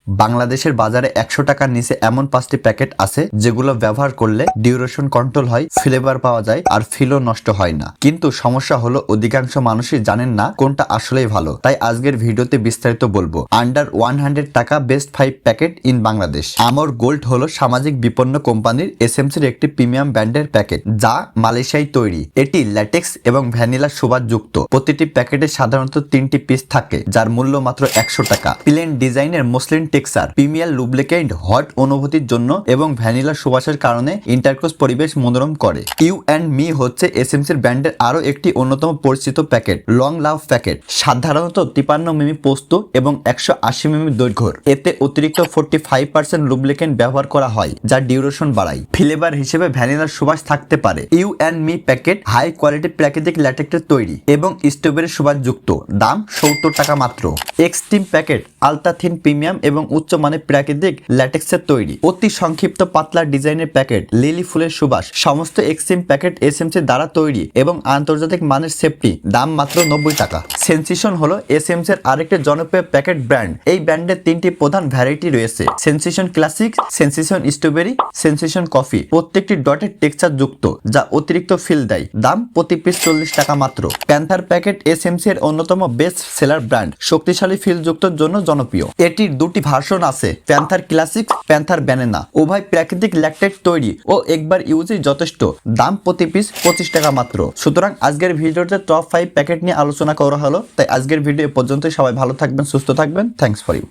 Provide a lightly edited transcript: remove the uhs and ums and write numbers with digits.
বাংলাদেশের বাজারে 100 টাকার নিচে এমন 5টি প্যাকেট আছে যেগুলো ব্যবহার করলে ডিউরেশন কন্ট্রোল হয়, ফ্লেভার পাওয়া যায় আর ফিলও নষ্ট হয় না। কিন্তু সমস্যা হলো অধিকাংশ মানুষই জানেন না কোনটা আসলেই ভালো। তাই আজকের ভিডিওতে বিস্তারিত বলবো। আন্ডার 100 টাকা best 5 packet in Bangladesh. Amr gold হলো সামাজিক বিপন্ন কোম্পানির এসএমসির একটি প্রিমিয়াম ব্র্যান্ডের প্যাকেট, যা মালয়েশিয়ায় তৈরি। এটি ল্যাটেক্স এবং ভ্যানিলা সুবাসযুক্ত। প্রতিটি প্যাকেটে সাধারণত 3টি পিস থাকে, যার মূল্য মাত্র 100 টাকা। প্লেন ডিজাইনের muslin texture, premier lubricant, hot অনুভূতির জন্য এবং ভ্যানিলা সুবাসের কারণে ইন্টারকোর্স পরিবেশ মনোরম করে। ইউ অ্যান্ড মি হচ্ছে এসএমসির ব্র্যান্ডের আরো একটি অন্যতম পরিচিত প্যাকেট, লং লাভ প্যাকেট। সাধারণত 53 মিমি পোস্ত এবং 180 মিমি দৈর্ঘ্য। এতে অতিরিক্ত 45% লুব্রিকেন্ট ব্যবহার করা হয়, যা ডিউরেশন বাড়ায়। ফ্লেভার হিসেবে ভ্যানিলার সুবাস থাকতে পারে। You and me packet high quality প্রাকৃতিক ল্যাটেক্সের তৈরি এবং স্ট্রবেরি সুবাসযুক্ত। দাম 70 টাকা মাত্র। Extreme packet ultra thin premium এবং উচ্চমানের প্রাকৃতিক ল্যাটেক্সের তৈরি। অতি সংক্ষিপ্ত পাতলা ডিজাইনের প্যাকেট, লিলি ফুলের সুবাস। সমস্ত এক্সট্রিম প্যাকেট এসএমসি দ্বারা তৈরি এবং আন্তর্জাতিক মানের সেফটি। দাম মাত্র 90 টাকা। সেন্সেশন হলো এসএমসি এর আরেকটি জনপ্রিয় প্যাকেট ব্র্যান্ড। এই ব্র্যান্ডের 3টি প্রধান ভ্যারাইটি রয়েছে: sensation classic, sensation strawberry, sensation coffee. প্রত্যেকটি ডটের টেক্সচার যুক্ত, যা অতিরিক্ত ফিল দেয়। দাম প্রতি পিস 40 টাকা মাত্র। প্যান্থার প্যাকেট এসএমসি এর অন্যতম বেস্ট সেলার ব্র্যান্ড, শক্তিশালী ফিল যুক্তর জন্য জনপ্রিয়। এটির দুটি ভার্সন আছে, প্যান্থার ক্লাসিক, প্যান্থার ব্যানানা। উভয় প্রাকৃতিক ল্যাকটেট তৈরি ও একবার ইউজই যথেষ্ট। দাম প্রতি পিস 25 টাকা মাত্র। সুতরাং আজকের ভিডিওতে টপ 5 প্যাকেট নিয়ে আলোচনা করা হলো। তাই আজকের ভিডিও পর্যন্ত। সবাই ভালো থাকবেন, সুস্থ থাকবেন। Thanks for you.